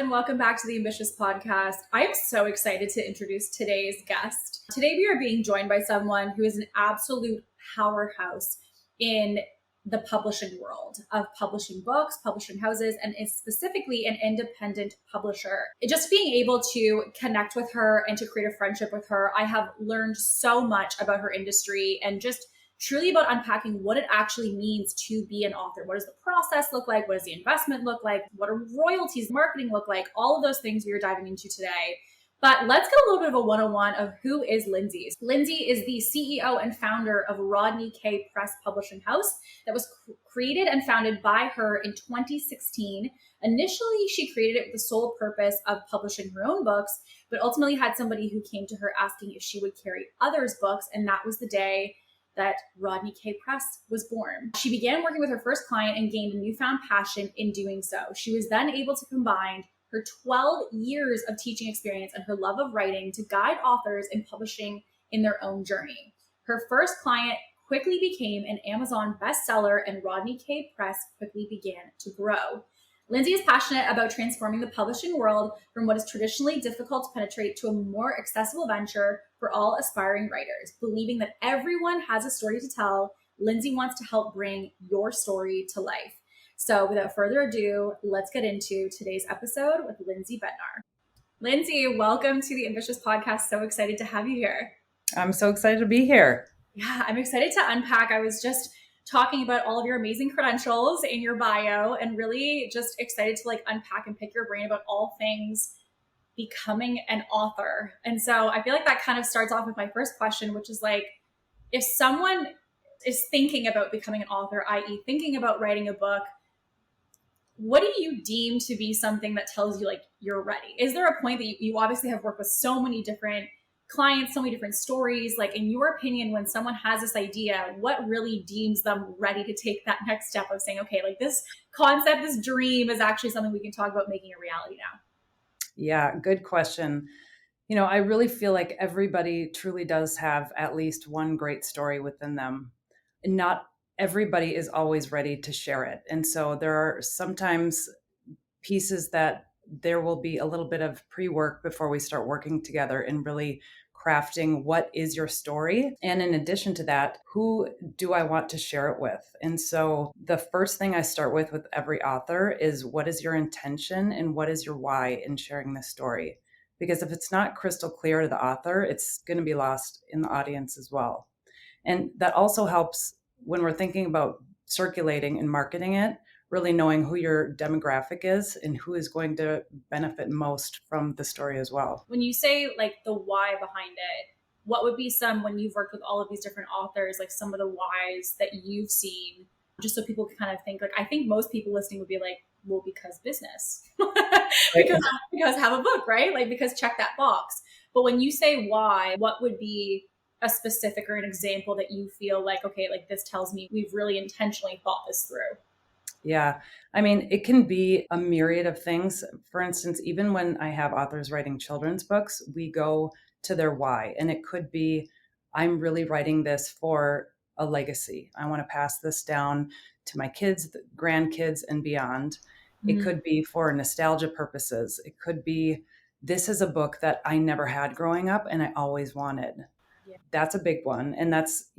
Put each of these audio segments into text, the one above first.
and welcome back to the Ambitious Podcast. I am so excited to introduce today's guest. Today we are being joined by someone who is an absolute powerhouse in the publishing world of publishing books, publishing houses, and is specifically an independent publisher. Just being able to connect with her and to create a friendship with her, I have learned so much about her industry and just truly about unpacking what it actually means to be an author. What does the process look like? What does the investment look like? What do royalties, marketing look like? All of those things we are diving into today. But let's get a little bit of a 101 of who is Lindsay. Lindsay is the CEO and founder of Rodney K. Press Publishing House that was created and founded by her in 2016. Initially, she created it with the sole purpose of publishing her own books, but ultimately had somebody who came to her asking if she would carry others' books, and that was the day that Rodney K. Press was born. She began working with her first client and gained a newfound passion in doing so. She was then able to combine her 12 years of teaching experience and her love of writing to guide authors in publishing in their own journey. Her first client quickly became an Amazon bestseller, and Rodney K. Press quickly began to grow. Lindsay is passionate about transforming the publishing world from what is traditionally difficult to penetrate to a more accessible venture for all aspiring writers. Believing that everyone has a story to tell, Lindsay wants to help bring your story to life. So without further ado, let's get into today's episode with Lindsay Bednar. Lindsay, welcome to the Ambitious Podcast. So excited to have you here. I'm so excited to be here. Yeah, I'm excited to unpack. I was just talking about all of your amazing credentials in your bio and really just excited to unpack and pick your brain about all things becoming an author. And so I feel like that kind of starts off with my first question, which is if someone is thinking about becoming an author, i.e. thinking about writing a book, what do you deem to be something that tells you you're ready? Is there a point that you obviously have worked with so many different clients, so many different stories, in your opinion, when someone has this idea, what really deems them ready to take that next step of saying, okay, this concept, this dream is actually something we can talk about making a reality now? Yeah, good question. I really feel like everybody truly does have at least one great story within them. And not everybody is always ready to share it. And so there are sometimes pieces that there will be a little bit of pre-work before we start working together and really crafting what is your story. And in addition to that, who do I want to share it with? And so the first thing I start with every author is, what is your intention and what is your why in sharing this story? Because if it's not crystal clear to the author, it's going to be lost in the audience as well. And that also helps when we're thinking about circulating and marketing it, really knowing who your demographic is and who is going to benefit most from the story as well. When you say the why behind it, what would be when you've worked with all of these different authors, some of the whys that you've seen, just so people can kind of think, I think most people listening would be well, because business, because have a book, right? Because check that box. But when you say why, what would be a specific or an example that you feel okay, this tells me we've really intentionally thought this through? Yeah. I mean, it can be a myriad of things. For instance, even when I have authors writing children's books, we go to their why. And it could be, I'm really writing this for a legacy. I want to pass this down to my kids, grandkids, and beyond. Mm-hmm. It could be for nostalgia purposes. It could be, this is a book that I never had growing up and I always wanted. That's a big one. And that's,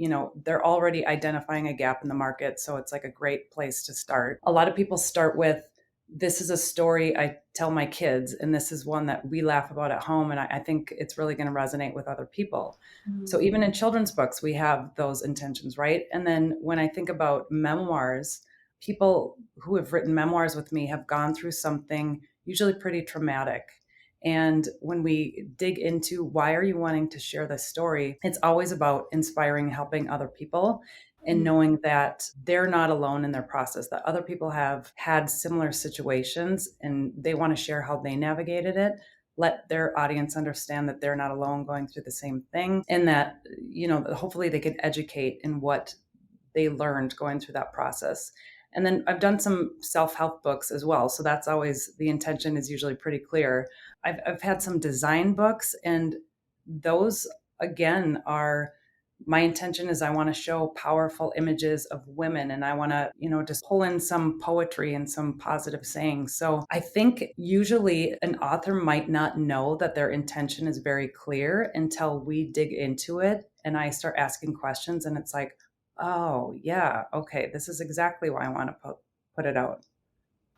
they're already identifying a gap in the market. So it's a great place to start. A lot of people start with, this is a story I tell my kids, and this is one that we laugh about at home. And I think it's really going to resonate with other people. Mm-hmm. So even in children's books, we have those intentions, right? And then when I think about memoirs, people who have written memoirs with me have gone through something usually pretty traumatic. And when we dig into why are you wanting to share this story, it's always about inspiring, helping other people, and knowing that they're not alone in their process, that other people have had similar situations and they want to share how they navigated it. Let their audience understand that they're not alone going through the same thing, and that, hopefully they can educate in what they learned going through that process. And then I've done some self-help books as well. So that's always, the intention is usually pretty clear. I've had some design books, and those again are My intention is I want to show powerful images of women, and I want to, just pull in some poetry and some positive sayings. So I think usually an author might not know that their intention is very clear until we dig into it and I start asking questions, and it's like, oh, yeah, okay, this is exactly why I want to put it out.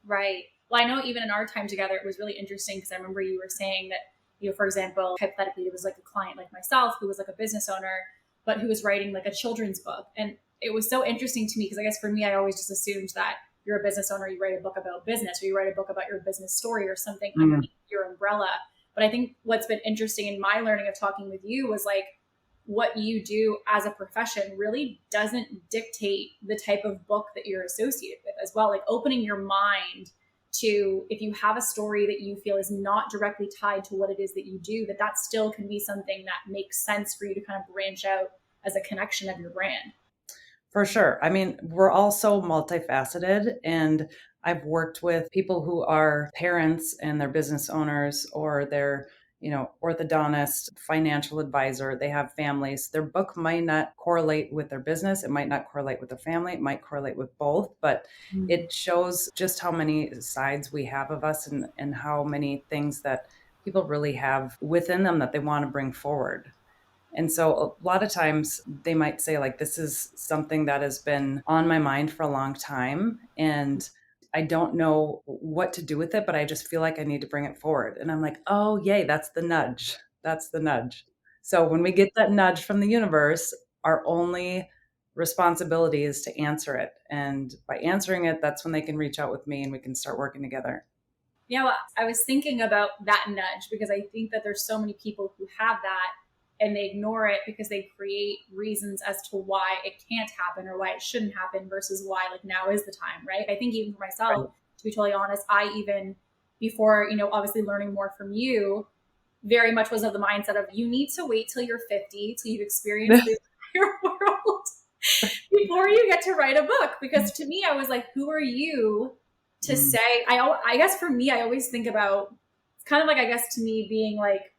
Right. Well, I know even in our time together, it was really interesting because I remember you were saying that, for example, hypothetically, there was like a client like myself who was like a business owner, but who was writing like a children's book. And it was so interesting to me because I guess for me, I always just assumed that you're a business owner, you write a book about business, or you write a book about your business story or something underneath your umbrella. But I think what's been interesting in my learning of talking with you was like, what you do as a profession really doesn't dictate the type of book that you're associated with as well. Like opening your mind to, if you have a story that you feel is not directly tied to what it is that you do, that still can be something that makes sense for you to kind of branch out as a connection of your brand. For sure. I mean, we're all so multifaceted, and I've worked with people who are parents and they're business owners, or they're, orthodontist, financial advisor. They have families. Their book might not correlate with their business. It might not correlate with their family. It might correlate with both, but it shows just how many sides we have of us, and how many things that people really have within them that they want to bring forward. And so a lot of times they might say, like, this is something that has been on my mind for a long time, and I don't know what to do with it, but I just feel like I need to bring it forward. And I'm like, oh, yay, that's the nudge. That's the nudge. So when we get that nudge from the universe, our only responsibility is to answer it. And by answering it, that's when they can reach out with me and we can start working together. Yeah, well, I was thinking about that nudge because I think that there's so many people who have that and they ignore it because they create reasons as to why it can't happen or why it shouldn't happen versus why like now is the time, right? I think even for myself, Right. to be totally honest, I even before, obviously learning more from you, very much was of the mindset of you need to wait till you're 50, till you've experienced the entire world before you get to write a book. Because to me, I was like, who are you to say? I guess for me, I always think about it's kind of like, I guess to me being like,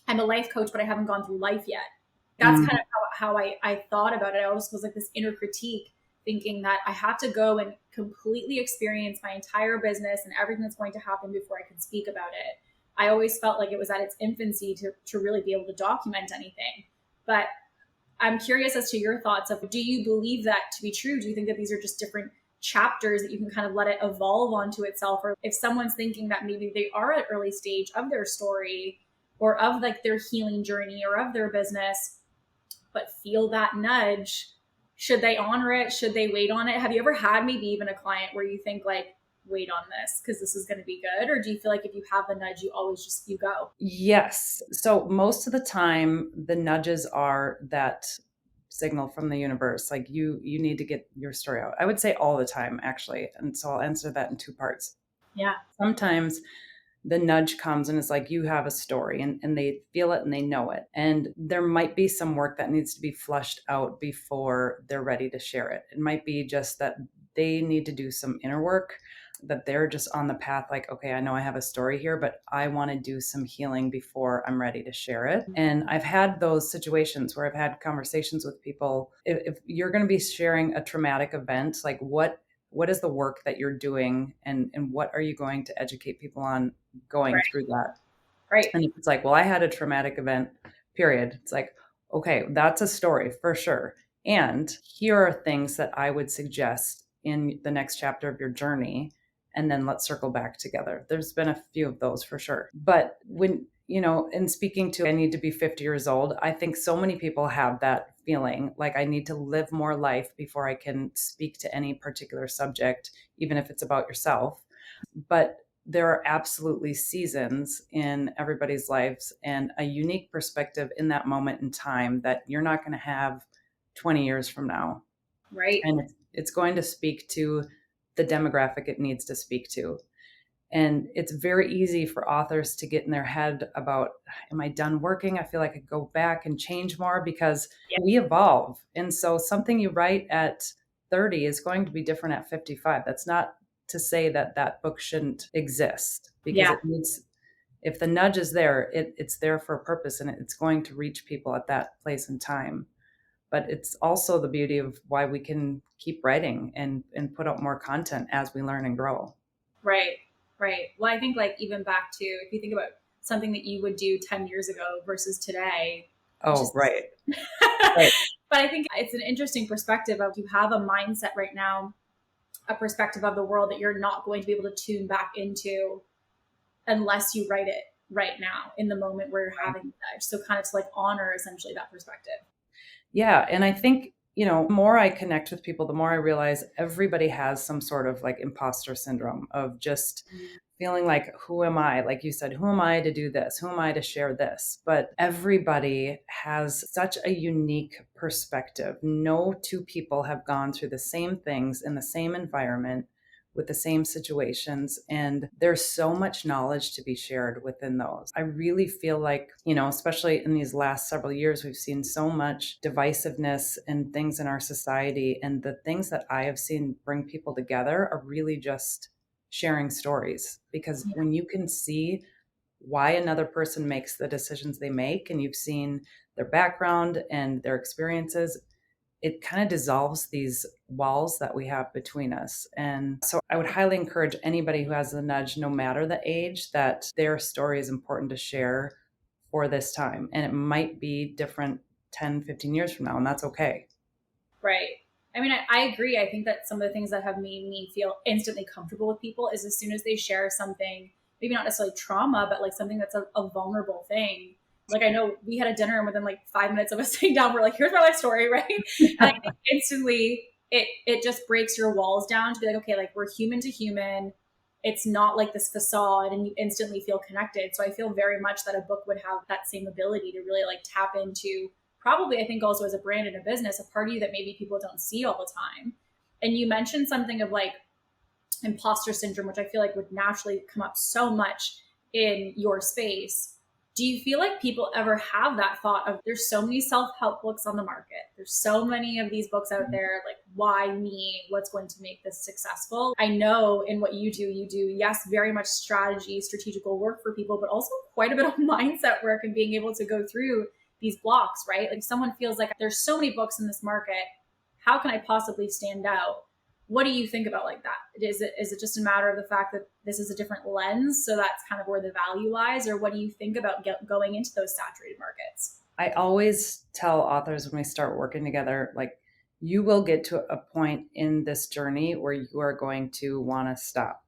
I'm a life coach, but I haven't gone through life yet. That's kind of how I thought about it. I always was like this inner critique, thinking that I have to go and completely experience my entire business and everything that's going to happen before I can speak about it. I always felt like it was at its infancy to really be able to document anything. But I'm curious as to your thoughts of, do you believe that to be true? Do you think that these are just different chapters that you can kind of let it evolve onto itself? Or if someone's thinking that maybe they are at early stage of their story or of like their healing journey or of their business, but feel that nudge, should they honor it? Should they wait on it? Have you ever had maybe even a client where you think like, wait on this because this is going to be good? Or do you feel like if you have the nudge, you always just, you go? Yes. So most of the time, the nudges are that signal from the universe, like you need to get your story out. I would say all the time, actually. And so I'll answer that in two parts. Yeah. Sometimes the nudge comes and it's like, you have a story, and they feel it and they know it. And there might be some work that needs to be flushed out before they're ready to share it. It might be just that they need to do some inner work, that they're just on the path, like, okay, I know I have a story here, but I want to do some healing before I'm ready to share it. And I've had those situations where I've had conversations with people. If you're going to be sharing a traumatic event, like what is the work that you're doing, and what are you going to educate people on going through that? Right. And it's like, well, I had a traumatic event, period. It's like, okay, that's a story for sure. And here are things that I would suggest in the next chapter of your journey. And then let's circle back together. There's been a few of those for sure. But when, in speaking to, I need to be 50 years old, I think so many people have that feeling like I need to live more life before I can speak to any particular subject, even if it's about yourself. But there are absolutely seasons in everybody's lives and a unique perspective in that moment in time that you're not going to have 20 years from now. Right. And it's going to speak to the demographic it needs to speak to. And it's very easy for authors to get in their head about, am I done working? I feel like I could go back and change more, because we evolve. And so something you write at 30 is going to be different at 55. That's not to say that that book shouldn't exist, because it needs, if the nudge is there, it's there for a purpose, and it's going to reach people at that place and time. but it's also the beauty of why we can keep writing and put out more content as we learn and grow. Right. Right. Well, I think like even back to if you think about something that you would do 10 years ago versus today, it's Oh, just right. Right. but I think it's an interesting perspective of you have a mindset right now, a perspective of the world that you're not going to be able to tune back into unless you write it right now in the moment where you're having that. So kind of to like honor essentially that perspective. Yeah. And I think, the more I connect with people, the more I realize everybody has some sort of like imposter syndrome of just feeling like, who am I? Like you said, who am I to do this? Who am I to share this? But everybody has such a unique perspective. No two people have gone through the same things in the same environment with the same situations. And there's so much knowledge to be shared within those. I really feel like, especially in these last several years, we've seen so much divisiveness and things in our society. And the things that I have seen bring people together are really just sharing stories. Because when you can see why another person makes the decisions they make and you've seen their background and their experiences, it kind of dissolves these walls that we have between us. And so I would highly encourage anybody who has the nudge, no matter the age, that their story is important to share for this time. And it might be different 10, 15 years from now, and that's okay. Right. I mean, I agree. I think that some of the things that have made me feel instantly comfortable with people is as soon as they share something, maybe not necessarily trauma, but like something that's a vulnerable thing. Like I know we had a dinner and within like 5 minutes of us sitting down, we're like, here's my life story, right? And I think instantly it just breaks your walls down to be like, okay, like we're human to human. It's not like this facade and you instantly feel connected. So I feel very much that a book would have that same ability to really like tap into probably, I think also as a brand and a business, a part of you that maybe people don't see all the time. And you mentioned something of like imposter syndrome, which I feel like would naturally come up so much in your space. Do you feel like people ever have that thought of there's so many self-help books on the market? There's so many of these books out there. Like, why me? What's going to make this successful? I know in what you do, yes, very much strategical work for people, but also quite a bit of mindset work and being able to go through these blocks, right? Like someone feels like there's so many books in this market. How can I possibly stand out? What do you think about like that? Is it just a matter of the fact that this is a different lens? So that's kind of where the value lies, or what do you think about going into those saturated markets? I always tell authors when we start working together, like, you will get to a point in this journey where you are going to want to stop.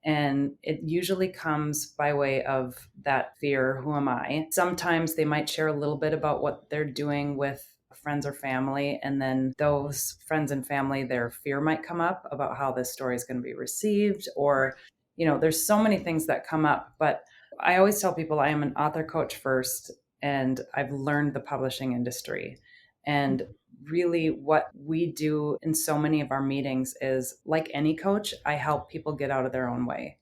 And it usually comes by way of that fear, who am I? Sometimes they might share a little bit about what they're doing with friends or family. And then those friends and family, their fear might come up about how this story is going to be received. Or, there's so many things that come up. But I always tell people I am an author coach first, and I've learned the publishing industry. And really what we do in so many of our meetings is, like any coach, I help people get out of their own way.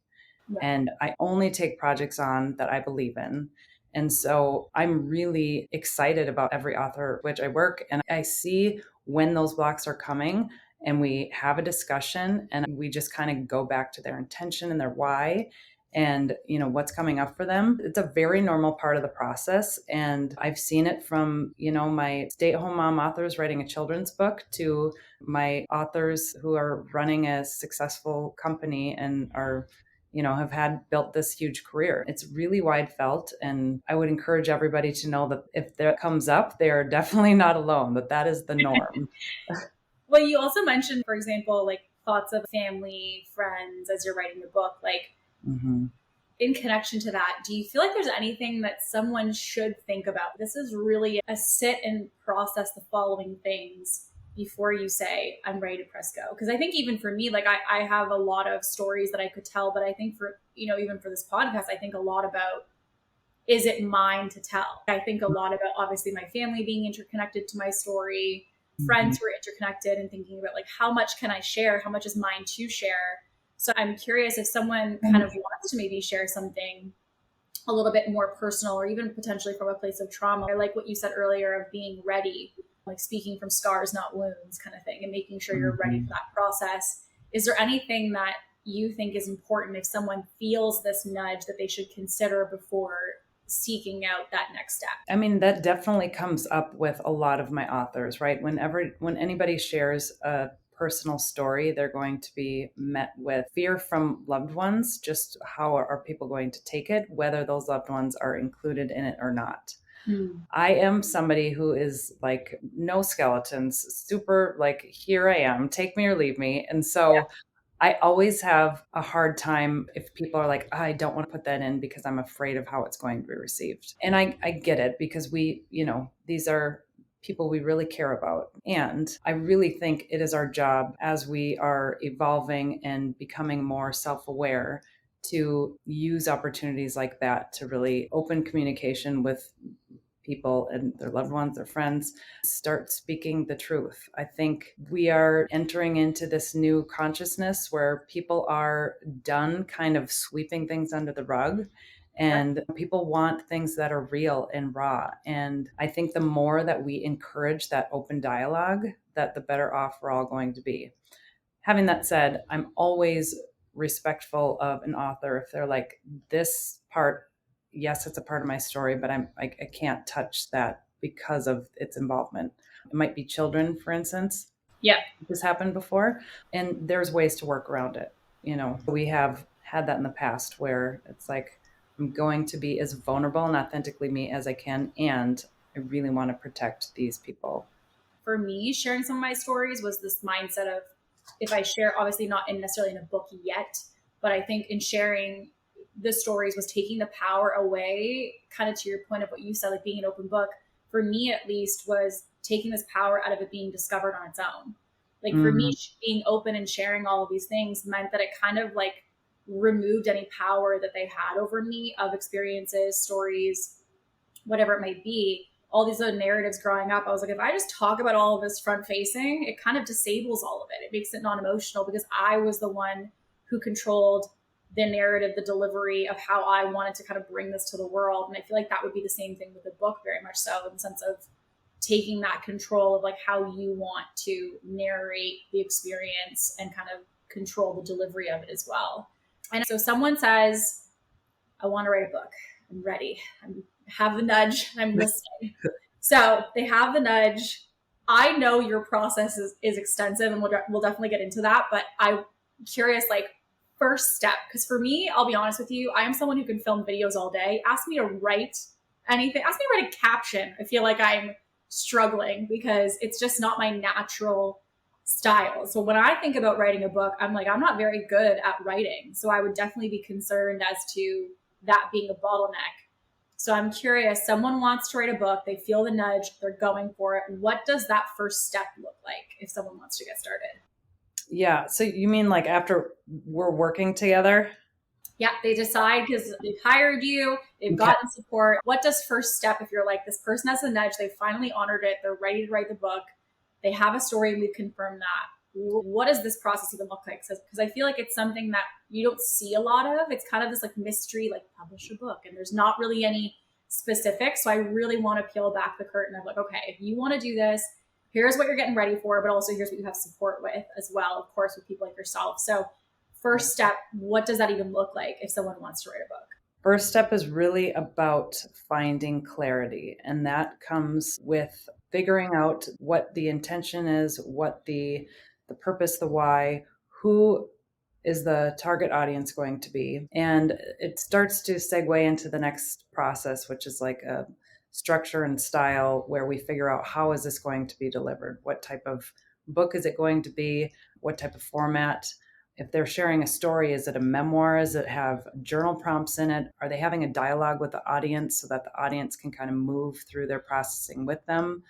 Yeah. And I only take projects on that I believe in. And so I'm really excited about every author which I work, and I see when those blocks are coming, and we have a discussion and we just kind of go back to their intention and their why and what's coming up for them. It's a very normal part of the process, and I've seen it from my stay-at-home mom authors writing a children's book to my authors who are running a successful company and are have built this huge career. It's really wide felt. And I would encourage everybody to know that if that comes up, they're definitely not alone, that is the norm. Well, you also mentioned, for example, like thoughts of family, friends as you're writing the book, like in connection to that, do you feel like there's anything that someone should think about? This is really a sit and process the following things before you say, I'm ready to press go. Because I think even for me, like I have a lot of stories that I could tell, but I think for, even for this podcast, I think a lot about, is it mine to tell? I think a lot about obviously my family being interconnected to my story, friends who are interconnected, and thinking about like, how much can I share? How much is mine to share? So I'm curious if someone kind of wants to maybe share something a little bit more personal, or even potentially from a place of trauma. I like what you said earlier of being ready, like speaking from scars, not wounds kind of thing, and making sure you're ready for that process. Is there anything that you think is important if someone feels this nudge that they should consider before seeking out that next step? I mean, that definitely comes up with a lot of my authors, right? When anybody shares a personal story, they're going to be met with fear from loved ones. Just how are people going to take it, whether those loved ones are included in it or not. Hmm. I am somebody who is like no skeletons, super like, here I am, take me or leave me. And so I always have a hard time if people are like, I don't want to put that in because I'm afraid of how it's going to be received. And I get it because these are people we really care about. And I really think it is our job as we are evolving and becoming more self aware to use opportunities like that to really open communication with people and their loved ones, their friends, start speaking the truth. I think we are entering into this new consciousness where people are done kind of sweeping things under the rug. And people want things that are real and raw. And I think the more that we encourage that open dialogue, that the better off we're all going to be. Having that said, I'm always respectful of an author if they're like, this part, yes, it's a part of my story, but I can't touch that because of its involvement. It might be children, for instance. Yeah. This happened before, and there's ways to work around it. We have had that in the past where it's like, I'm going to be as vulnerable and authentically me as I can, and I really want to protect these people. For me, sharing some of my stories was this mindset of, if I share, obviously not necessarily in a book yet, but I think in sharing the stories was taking the power away, kind of to your point of what you said, like being an open book, for me at least, was taking this power out of it being discovered on its own. Like for me, Mhm. being open and sharing all of these things meant that it kind of like removed any power that they had over me of experiences, stories, whatever it might be, all these other narratives growing up. I was like, if I just talk about all of this front facing, it kind of disables all of it. It makes it non emotional because I was the one who controlled the narrative, the delivery of how I wanted to kind of bring this to the world. And I feel like that would be the same thing with the book, very much so, in the sense of taking that control of like how you want to narrate the experience and kind of control the delivery of it as well. And so someone says, I want to write a book. I'm ready. I have the nudge. I'm listening. So they have the nudge. I know your process is extensive, and we'll definitely get into that. But I'm curious, like, first step, because for me, I'll be honest with you, I am someone who can film videos all day. Ask me to write anything. Ask me to write a caption. I feel like I'm struggling because it's just not my natural style. So when I think about writing a book, I'm like, I'm not very good at writing. So I would definitely be concerned as to that being a bottleneck. So I'm curious, someone wants to write a book, they feel the nudge, they're going for it. What does that first step look like if someone wants to get started? Yeah. So you mean like after we're working together? Yeah, they decide because they've hired you, they've Okay. gotten support. What does first step, if you're like, this person has a nudge, they finally honored it, they're ready to write the book, they have a story, and we've confirmed that. What does this process even look like? Because I feel like it's something that you don't see a lot of. It's kind of this like mystery, like publish a book, and there's not really any specifics. So I really want to peel back the curtain of like, okay, if you want to do this, here's what you're getting ready for, but also here's what you have support with as well, of course, with people like yourself. So first step, what does that even look like if someone wants to write a book? First step is really about finding clarity, and that comes with figuring out what the intention is, what the purpose, the why, who is the target audience going to be. And it starts to segue into the next process, which is like a structure and style where we figure out how is this going to be delivered? What type of book is it going to be? What type of format? If they're sharing a story, is it a memoir? Does it have journal prompts in it? Are they having a dialogue with the audience so that the audience can kind of move through their processing with them?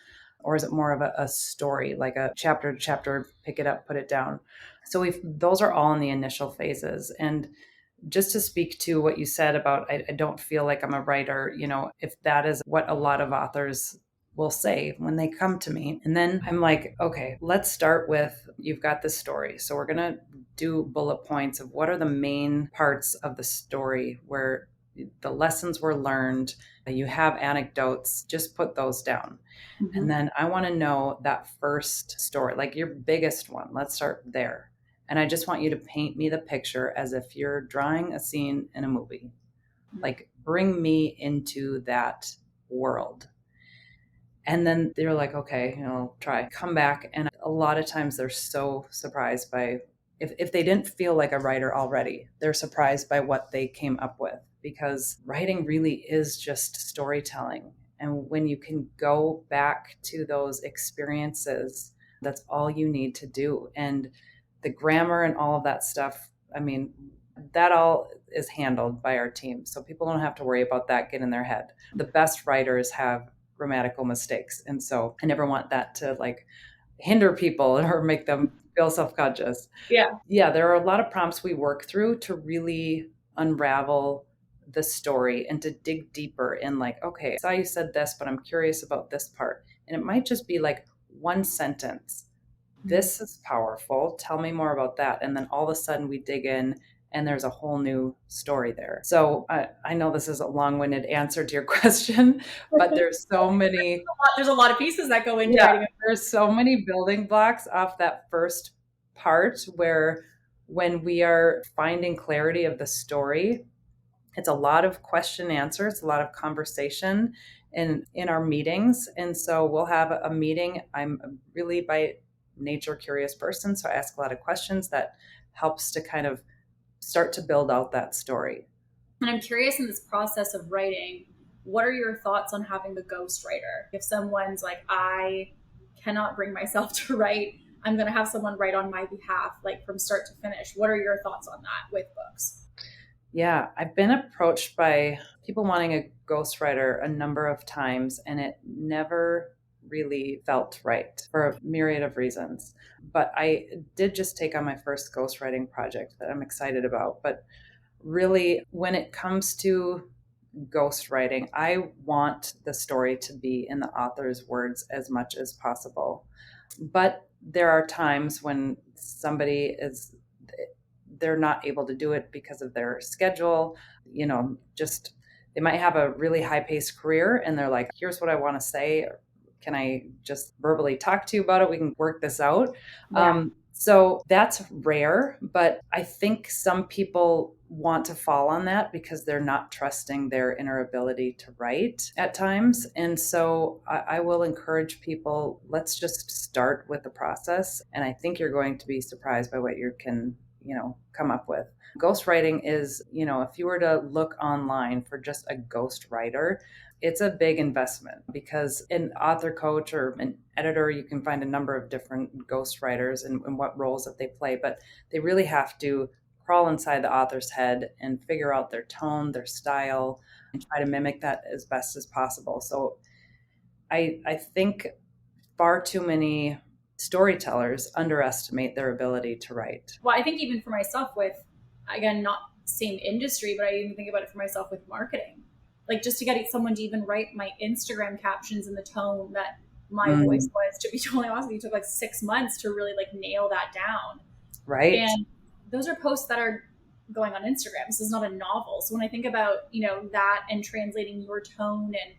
Or is it more of a story, like a chapter to chapter, pick it up, put it down? So those are all in the initial phases. And just to speak to what you said about, I don't feel like I'm a writer, if that is what a lot of authors will say when they come to me. And then I'm like, okay, let's start with, you've got this story. So we're going to do bullet points of what are the main parts of the story where the lessons were learned. You have anecdotes, just put those down. Mm-hmm. And then I want to know that first story, like your biggest one. Let's start there. And I just want you to paint me the picture as if you're drawing a scene in a movie. Like bring me into that world. And then they're like, okay, try, come back. And a lot of times they're so surprised by, if they didn't feel like a writer already, they're surprised by what they came up with, because writing really is just storytelling. And when you can go back to those experiences, that's all you need to do. And the grammar and all of that stuff, I mean, that all is handled by our team. So people don't have to worry about that get in their head. The best writers have grammatical mistakes. And so I never want that to like hinder people or make them feel self-conscious. Yeah, there are a lot of prompts we work through to really unravel the story and to dig deeper in, like, okay, I saw you said this, but I'm curious about this part. And it might just be like one sentence. This is powerful. Tell me more about that. And then all of a sudden we dig in and there's a whole new story there. So I know this is a long-winded answer to your question, but there's so many. There's a lot of pieces that go into writing. There's so many building blocks off that first part where when we are finding clarity of the story, it's a lot of question answer. It's a lot of conversation in our meetings. And so we'll have a meeting. I'm really by nature curious person, so I ask a lot of questions that helps to kind of start to build out that story. And I'm curious, in this process of writing, what are your thoughts on having the ghostwriter? If someone's like, I cannot bring myself to write, I'm going to have someone write on my behalf, like from start to finish. What are your thoughts on that with books? Yeah, I've been approached by people wanting a ghostwriter a number of times, and it never really felt right for a myriad of reasons. But I did just take on my first ghostwriting project that I'm excited about. But really, when it comes to ghostwriting, I want the story to be in the author's words as much as possible. But there are times when they're not able to do it because of their schedule, just they might have a really high-paced career and they're like, here's what I want to say. Can I just verbally talk to you about it? We can work this out. Yeah. So that's rare, but I think some people want to fall on that because they're not trusting their inner ability to write at times. And so I will encourage people, let's just start with the process. And I think you're going to be surprised by what you can come up with. Ghostwriting is, if you were to look online for just a ghostwriter, it's a big investment, because an author coach or an editor, you can find a number of different ghostwriters and what roles that they play, but they really have to crawl inside the author's head and figure out their tone, their style, and try to mimic that as best as possible. So I think far too many storytellers underestimate their ability to write. Well, I think even for myself with, again, not same industry, but I even think about it for myself with marketing. Like, just to get someone to even write my Instagram captions in the tone that my voice was, to be totally honest with you, took like 6 months to really like nail that down. Right. And those are posts that are going on Instagram. This is not a novel. So when I think about, that and translating your tone and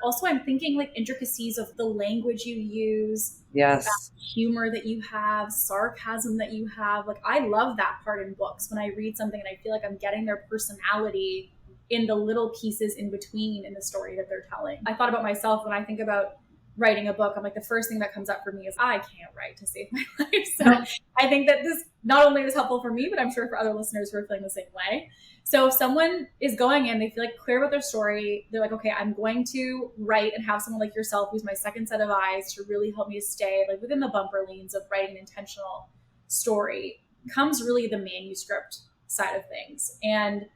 also I'm thinking like intricacies of the language you use, yes, humor that you have, sarcasm that you have. Like, I love that part in books when I read something and I feel like I'm getting their personality in the little pieces in between in the story that they're telling. I thought about myself when I think about writing a book. I'm like, the first thing that comes up for me is I can't write to save my life. So I think that this not only is helpful for me, but I'm sure for other listeners who are feeling the same way. So if someone is going in, they feel like clear about their story, they're like, okay, I'm going to write and have someone like yourself, who's my second set of eyes, to really help me to stay like within the bumper lanes of writing an intentional story, comes really the manuscript side of things. And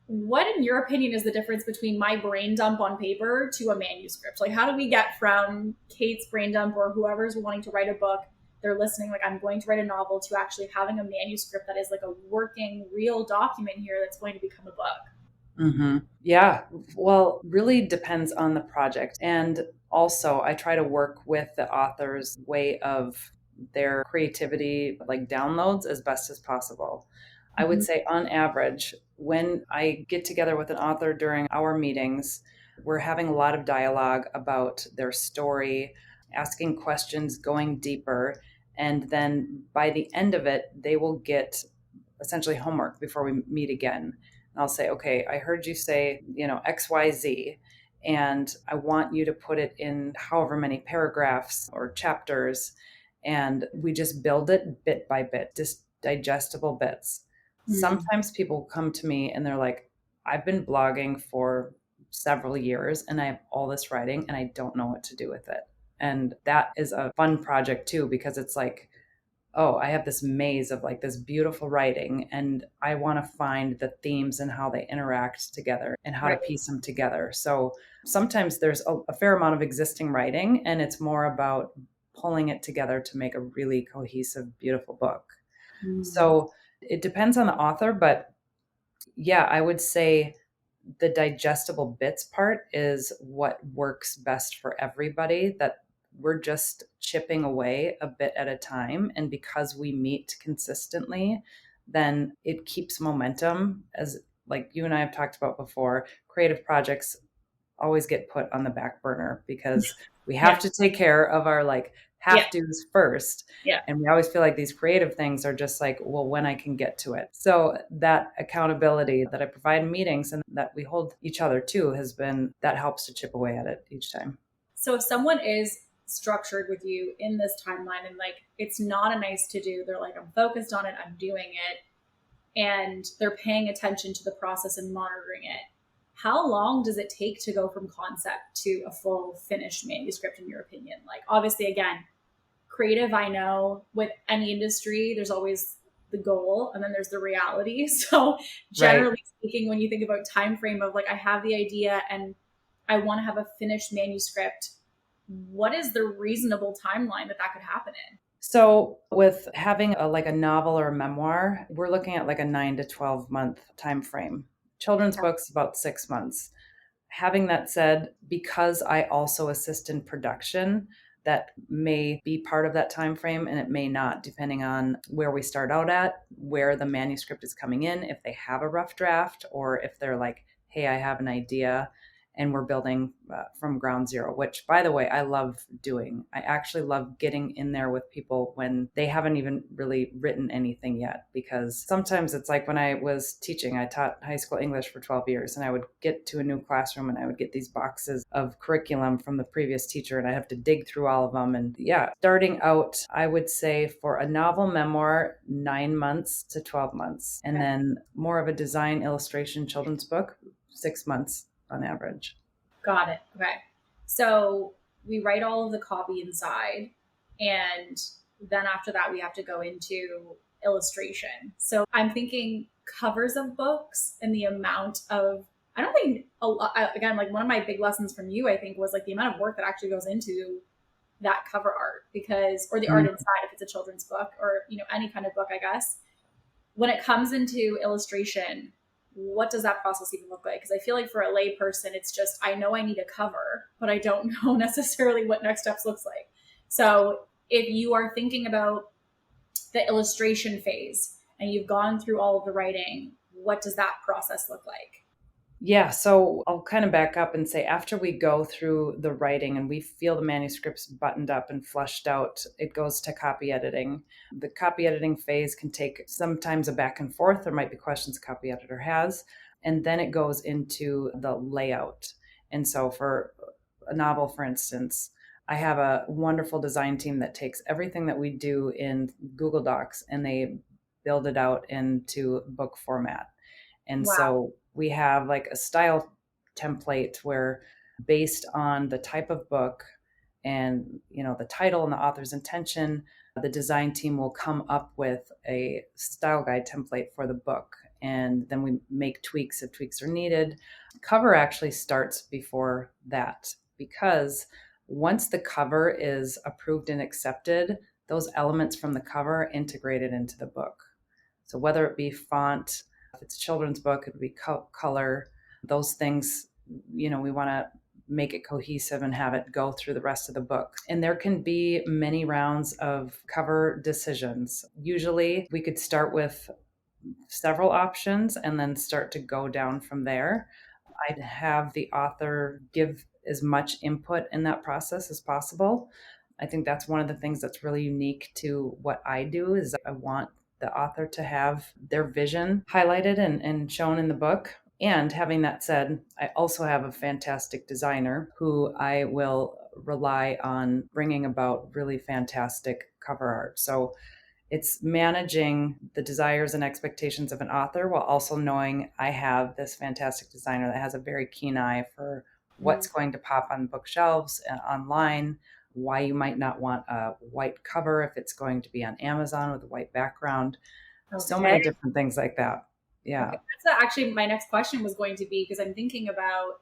what, in your opinion, is the difference between my brain dump on paper to a manuscript? Like, how do we get from Kate's brain dump or whoever's wanting to write a book, they're listening, like, I'm going to write a novel, to actually having a manuscript that is like a working, real document here that's going to become a book? Mm-hmm. Yeah. Well, really depends on the project. And also, I try to work with the author's way of their creativity, like downloads, as best as possible. I would say on average, when I get together with an author during our meetings, we're having a lot of dialogue about their story, asking questions, going deeper. And then by the end of it, they will get essentially homework before we meet again. I'll say, okay, I heard you say, XYZ, and I want you to put it in however many paragraphs or chapters. And we just build it bit by bit, just digestible bits. Mm, Sometimes people come to me and they're like, I've been blogging for several years and I have all this writing and I don't know what to do with it. And that is a fun project too, because it's like, oh, I have this maze of like this beautiful writing and I want to find the themes and how they interact together and how to right. piece them together. So sometimes there's a fair amount of existing writing and it's more about pulling it together to make a really cohesive, beautiful book. Mm, So it depends on the author, but yeah, I would say the digestible bits part is what works best for everybody, that we're just chipping away a bit at a time. And because we meet consistently, then it keeps momentum. As like you and I have talked about before, creative projects always get put on the back burner because we have yeah. to take care of our like Yeah. have do's first. Yeah. And we always feel like these creative things are just like, well, when I can get to it. So that accountability that I provide in meetings and that we hold each other to has been that helps to chip away at it each time. So if someone is structured with you in this timeline and like it's not a nice to do, they're like, I'm focused on it, I'm doing it, and they're paying attention to the process and monitoring it, how long does it take to go from concept to a full finished manuscript, in your opinion? Like, obviously, again, creative, I know with any industry, there's always the goal and then there's the reality. So Right. generally speaking, when you think about time frame of like, I have the idea and I want to have a finished manuscript, what is the reasonable timeline that that could happen in? So with having a novel or a memoir, we're looking at like a 9 to 12 month time frame. Children's books about 6 months. Having that said, because I also assist in production, that may be part of that time frame and it may not, depending on where we start out at, where the manuscript is coming in, if they have a rough draft or if they're like, hey, I have an idea and we're building from ground zero, which by the way, I love doing. I actually love getting in there with people when they haven't even really written anything yet, because sometimes it's like when I was teaching, I taught high school English for 12 years and I would get to a new classroom and I would get these boxes of curriculum from the previous teacher and I have to dig through all of them. And yeah, starting out, I would say for a novel memoir, 9 months to 12 months. And Okay. then more of a design illustration children's book, 6 months on average. Got it. Okay. So we write all of the copy inside, and then after that, we have to go into illustration. So I'm thinking covers of books and the amount of, I don't think a lot, again, like one of my big lessons from you, I think, was like the amount of work that actually goes into that cover art, because, or the art Mm. inside, if it's a children's book or, any kind of book, I guess. When it comes into illustration, what does that process even look like? Because I feel like for a lay person, it's just, I know I need a cover, but I don't know necessarily what next steps looks like. So if you are thinking about the illustration phase and you've gone through all of the writing, what does that process look like? Yeah, so I'll kind of back up and say after we go through the writing and we feel the manuscripts buttoned up and flushed out, it goes to copy editing. The copy editing phase can take sometimes a back and forth. There might be questions a copy editor has. And then it goes into the layout. And so for a novel, for instance, I have a wonderful design team that takes everything that we do in Google Docs and they build it out into book format. And Wow. so we have like a style template where based on the type of book and the title and the author's intention, the design team will come up with a style guide template for the book. And then we make tweaks if tweaks are needed. Cover actually starts before that, because once the cover is approved and accepted, those elements from the cover are integrated into the book. So whether it be font, if it's a children's book, it would be color, those things, we want to make it cohesive and have it go through the rest of the book. And there can be many rounds of cover decisions. Usually we could start with several options and then start to go down from there. I'd have the author give as much input in that process as possible. I think that's one of the things that's really unique to what I do is I want the author to have their vision highlighted and shown in the book. And having that said, I also have a fantastic designer who I will rely on bringing about really fantastic cover art. So it's managing the desires and expectations of an author while also knowing I have this fantastic designer that has a very keen eye for what's going to pop on bookshelves and online, why you might not want a white cover if it's going to be on Amazon with a white background. So Okay. many different things like that. Yeah. Okay. That's actually my next question was going to be, because I'm thinking about,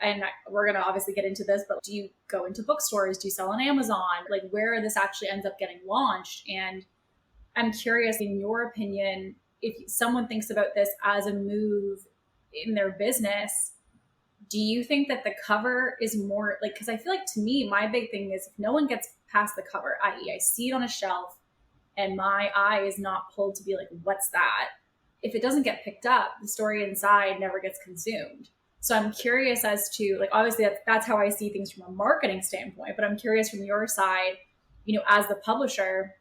and we're going to obviously get into this, but do you go into bookstores? Do you sell on Amazon? Like where this actually ends up getting launched? And I'm curious, in your opinion, if someone thinks about this as a move in their business, do you think that the cover is more like, because I feel like to me, my big thing is if no one gets past the cover, i.e., I see it on a shelf and my eye is not pulled to be like, what's that? If it doesn't get picked up, the story inside never gets consumed. So I'm curious as to, like, obviously that's how I see things from a marketing standpoint, but I'm curious from your side, as the publisher,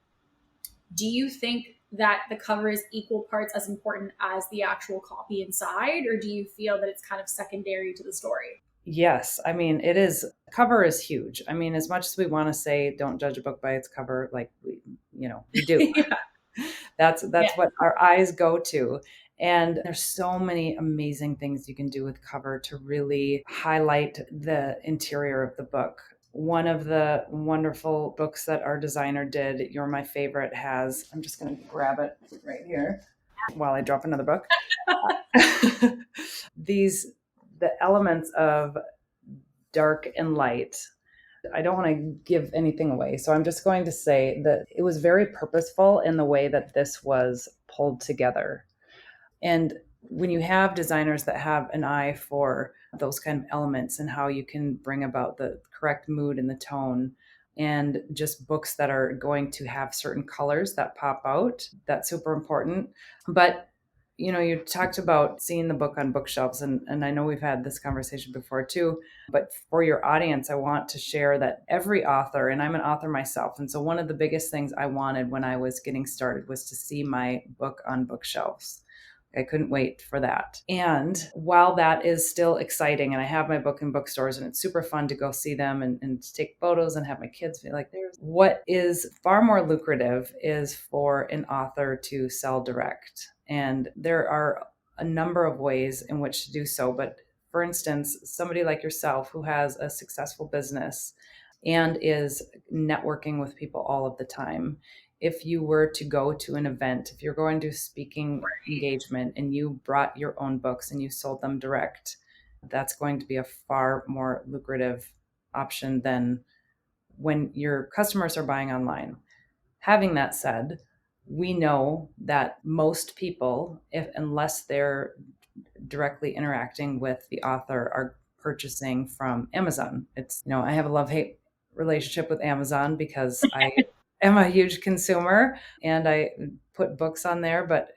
do you think that the cover is equal parts as important as the actual copy inside, or do you feel that it's kind of secondary to the story? Yes. I mean, it is, cover is huge. I mean, as much as we want to say, don't judge a book by its cover, like we do. Yeah. That's Yeah. what our eyes go to. And there's so many amazing things you can do with cover to really highlight the interior of the book. One of the wonderful books that our designer did, You're My Favorite, has, I'm just going to grab it right here while I drop another book. The elements of dark and light. I don't want to give anything away. So I'm just going to say that it was very purposeful in the way that this was pulled together. And when you have designers that have an eye for those kind of elements and how you can bring about the correct mood and the tone, and just books that are going to have certain colors that pop out, that's super important. But you talked about seeing the book on bookshelves, and I know we've had this conversation before too, but for your audience, I want to share that every author, and I'm an author myself, and so one of the biggest things I wanted when I was getting started was to see my book on bookshelves. I couldn't wait for that. And while that is still exciting, and I have my book in bookstores and it's super fun to go see them and to take photos and have my kids be like, there's what is far more lucrative is for an author to sell direct. And there are a number of ways in which to do so. But for instance, somebody like yourself who has a successful business and is networking with people all of the time, if you were to go to an event, if you're going to a speaking engagement and you brought your own books and you sold them direct, that's going to be a far more lucrative option than when your customers are buying online. Having that said, we know that most people, unless they're directly interacting with the author, are purchasing from Amazon. It's, I have a love-hate relationship with Amazon because I am a huge consumer and I put books on there, but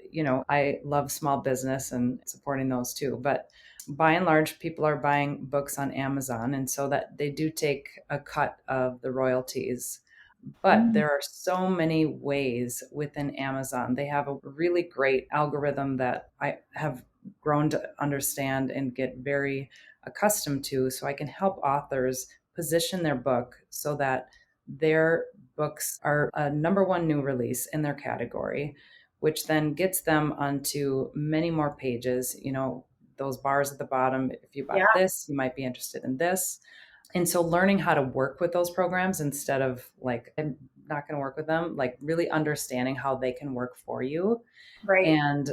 I love small business and supporting those too. But by and large, people are buying books on Amazon, and so that they do take a cut of the royalties. But there are so many ways within Amazon. They have a really great algorithm that I have grown to understand and get very accustomed to, so I can help authors position their book so that their books are a number one new release in their category, which then gets them onto many more pages. Those bars at the bottom, if you bought this, you might be interested in this. And so learning how to work with those programs instead of like, I'm not going to work with them, like really understanding how they can work for you. Right. And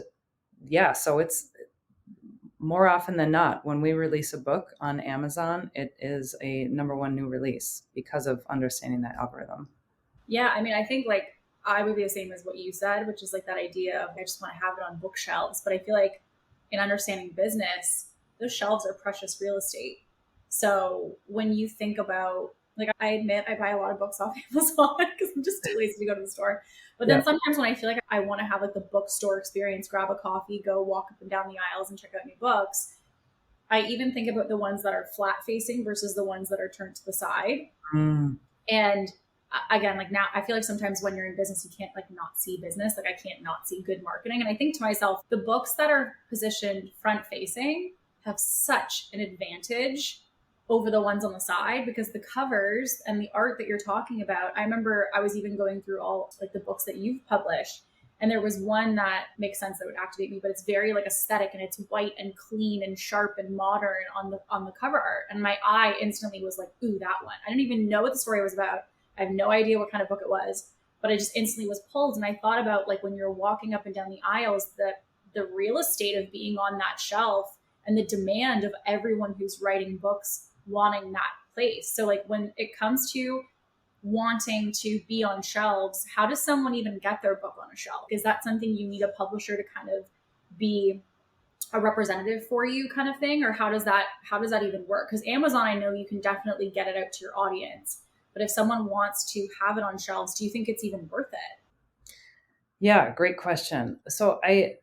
so it's more often than not, when we release a book on Amazon, it is a number one new release because of understanding that algorithm. Yeah. I mean, I think like I would be the same as what you said, which is like that idea of I just want to have it on bookshelves. But I feel like in understanding business, those shelves are precious real estate. So when you think about, like, I admit I buy a lot of books off Amazon because I'm just too lazy to go to the store. But then sometimes when I feel like I want to have like the bookstore experience, grab a coffee, go walk up and down the aisles and check out new books, I even think about the ones that are flat facing versus the ones that are turned to the side. And again, like now I feel like sometimes when you're in business, you can't like not see business. Like I can't not see good marketing. And I think to myself, the books that are positioned front facing have such an advantage over the ones on the side, because the covers and the art that you're talking about, I remember I was even going through all like the books that you've published, and there was one that makes sense that would activate me, but it's very like aesthetic and it's white and clean and sharp and modern on the cover art. And my eye instantly was like, ooh, that one. I didn't even know what the story was about. I have no idea what kind of book it was, but I just instantly was pulled. And I thought about like when you're walking up and down the aisles, the real estate of being on that shelf and the demand of everyone who's writing books wanting that place. So like when it comes to wanting to be on shelves, how does someone even get their book on a shelf? Is that something you need a publisher to kind of be a representative for you kind of thing? Or how does that even work? Because Amazon, I know you can definitely get it out to your audience, but if someone wants to have it on shelves, do you think it's even worth it? Yeah, great question. So I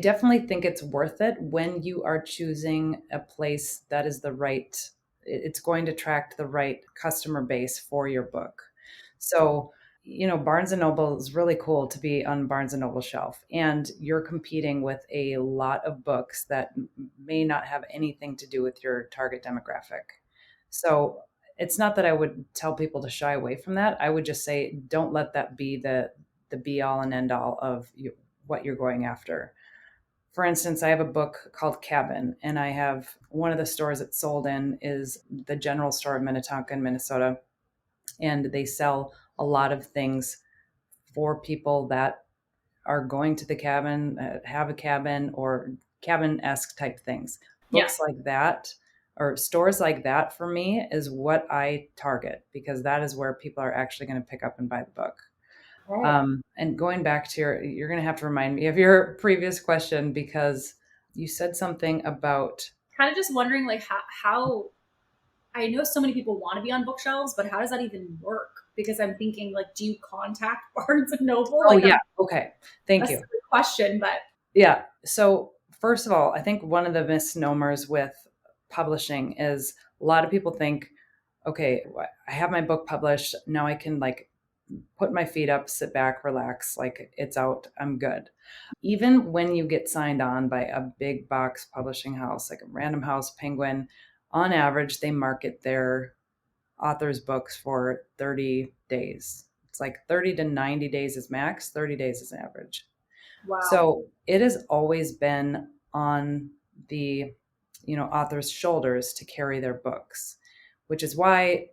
definitely think it's worth it when you are choosing a place that is it's going to attract the right customer base for your book. So, Barnes and Noble is really cool to be on Barnes and Noble shelf, and you're competing with a lot of books that may not have anything to do with your target demographic. So it's not that I would tell people to shy away from that. I would just say, don't let that be the be all and end all of what you're going after. For instance, I have a book called Cabin, and I have one of the stores it's sold in is the general store of Minnetonka in Minnesota. And they sell a lot of things for people that are going to the cabin, have a cabin, or cabin-esque type things. Yeah. Books like that or stores like that for me is what I target, because that is where people are actually going to pick up and buy the book. Right. And going back to you're going to have to remind me of your previous question, because you said something about Kind of just wondering like how I know so many people want to be on bookshelves, but how does that even work? Because I'm thinking like, do you contact Barnes and Noble? oh Like yeah, okay, a thank you. silly question, but Yeah. So first of all, I think one of the misnomers with publishing is a lot of people think, okay, I have my book published. Now I can like put my feet up, sit back, relax, like it's out, I'm good. Even when you get signed on by a big box publishing house, like a Random House, Penguin, on average, they market their authors' books for 30 days. It's like 30 to 90 days is max, 30 days is average. wow. So it has always been on the, author's shoulders to carry their books, which is why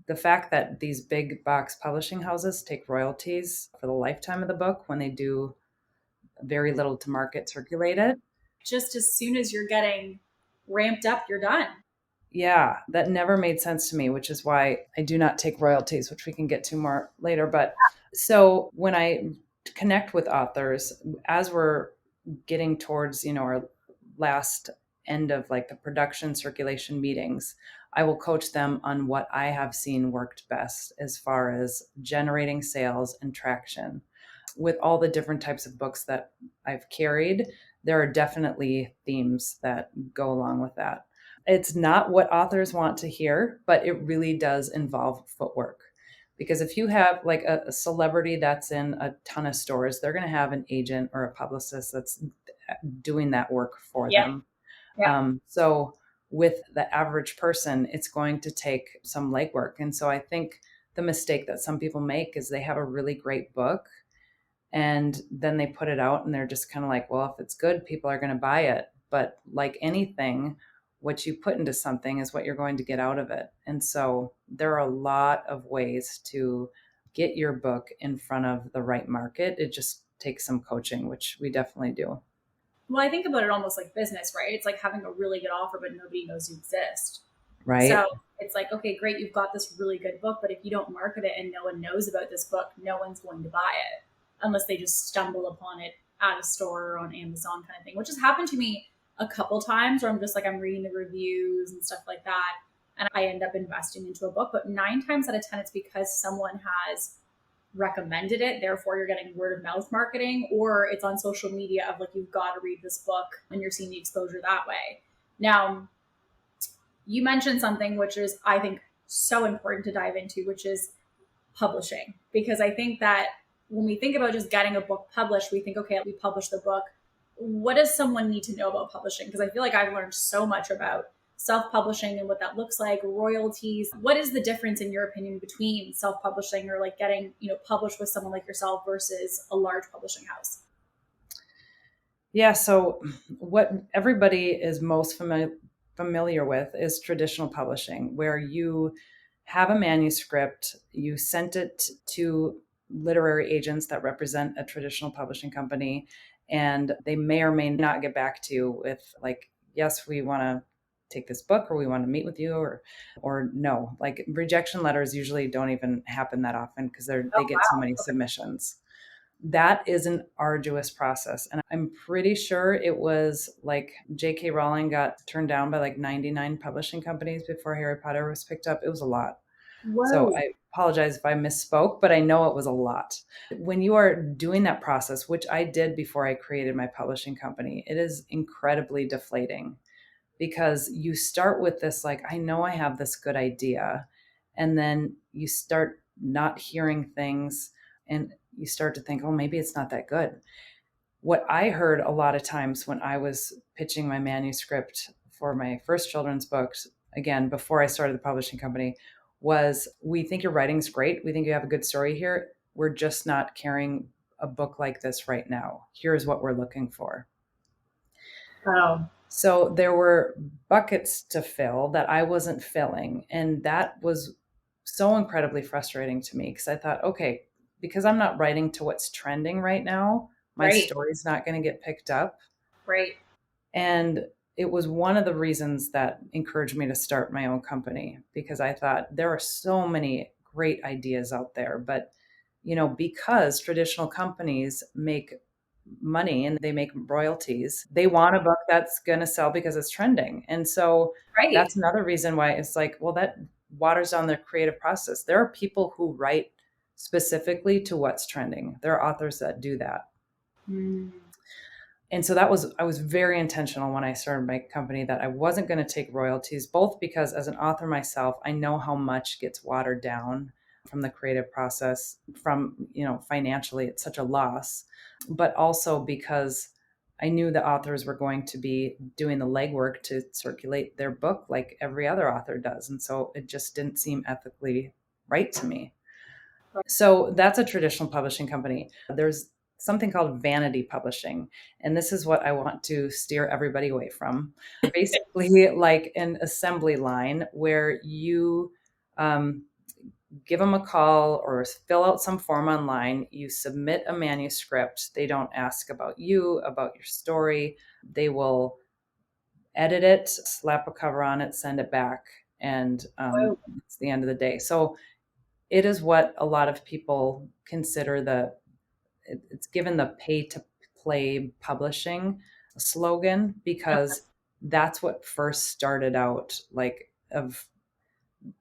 the fact that these big box publishing houses take royalties for the lifetime of the book when they do very little to market circulate it. Just as soon as you're getting ramped up, you're done. Yeah, that never made sense to me, which is why I do not take royalties, which we can get to more later. But so when I connect with authors, as we're getting towards, our last end of like the production circulation meetings, I will coach them on what I have seen worked best as far as generating sales and traction. With all the different types of books that I've carried, there are definitely themes that go along with that. It's not what authors want to hear, but it really does involve footwork. Because if you have like a celebrity that's in a ton of stores, they're going to have an agent or a publicist that's doing that work for Yeah. them. Yeah. So with the average person, it's going to take some legwork. And so I think the mistake that some people make is they have a really great book and then they put it out and they're just kind of like, well, if it's good, people are going to buy it. But like anything, what you put into something is what you're going to get out of it. And so there are a lot of ways to get your book in front of the right market. It just takes some coaching, which we definitely do. Well, I think about it almost like business, right? It's like having a really good offer, but nobody knows you exist. Right? So it's like, okay, great, you've got this really good book, but if you don't market it and no one knows about this book, no one's going to buy it unless they just stumble upon it at a store or on Amazon kind of thing, which has happened to me a couple times where I'm just like, I'm reading the reviews and stuff like that. And I end up investing into a book. But 9 times out of 10, it's because someone has recommended it. Therefore, you're getting word of mouth marketing, or it's on social media of like, you've got to read this book and you're seeing the exposure that way. Now, you mentioned something which is, I think, so important to dive into, which is publishing. Because I think that when we think about just getting a book published, we think, okay, we publish the book. What does someone need to know about publishing? Because I feel like I've learned so much about self-publishing and what that looks like, royalties. What is the difference in your opinion between self-publishing or like getting, published with someone like yourself versus a large publishing house? Yeah, so what everybody is most familiar with is traditional publishing, where you have a manuscript, you sent it to literary agents that represent a traditional publishing company, and they may or may not get back to you with like, yes, we want to take this book, or we want to meet with you, or no. Like rejection letters usually don't even happen that often because they Oh, get so wow. many submissions. That is an arduous process. And I'm pretty sure it was like J.K. Rowling got turned down by like 99 publishing companies before Harry Potter was picked up. It was a lot. So Whoa. I apologize if I misspoke, but I know it was a lot. When you are doing that process, which I did before I created my publishing company, it is incredibly deflating because you start with this, like, I know I have this good idea. And then you start not hearing things and you start to think, oh, maybe it's not that good. What I heard a lot of times when I was pitching my manuscript for my first children's books, again, before I started the publishing company, was we think your writing's great. We think you have a good story here. We're just not carrying a book like this right now. Here's what we're looking for. Oh, So there were buckets to fill that I wasn't filling. And that was so incredibly frustrating to me because I thought, okay, because I'm not writing to what's trending right now, my right, story's not going to get picked up. right. And it was one of the reasons that encouraged me to start my own company because I thought there are so many great ideas out there. But, because traditional companies make money and they make royalties, they want a book that's going to sell because it's trending. And so Right. that's another reason why it's like, well, that waters down their creative process. There are people who write specifically to what's trending. There are authors that do that. Mm. And so I was very intentional when I started my company that I wasn't going to take royalties, both because as an author myself, I know how much gets watered down from the creative process, from, financially, it's such a loss, but also because I knew the authors were going to be doing the legwork to circulate their book like every other author does. And so it just didn't seem ethically right to me. So that's a traditional publishing company. There's something called vanity publishing. And this is what I want to steer everybody away from. Basically, like an assembly line where you give them a call or fill out some form online. You submit a manuscript. They don't ask about you, about your story. They will edit it, slap a cover on it, send it back. And Whoa. it's the end of the day. So it is what a lot of people consider it's given the pay to play publishing slogan because that's what first started out like of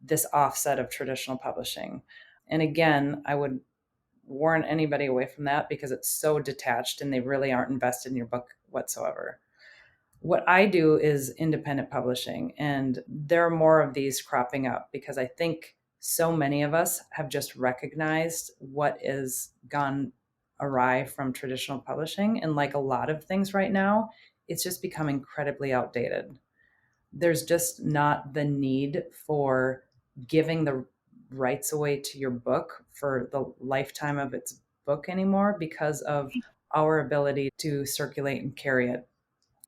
this offset of traditional publishing. And again, I would warn anybody away from that because it's so detached and they really aren't invested in your book whatsoever. What I do is independent publishing, and there are more of these cropping up because I think so many of us have just recognized what is gone awry from traditional publishing. And like a lot of things right now, it's just become incredibly outdated. There's just not the need for giving the rights away to your book for the lifetime of its book anymore because of our ability to circulate and carry it.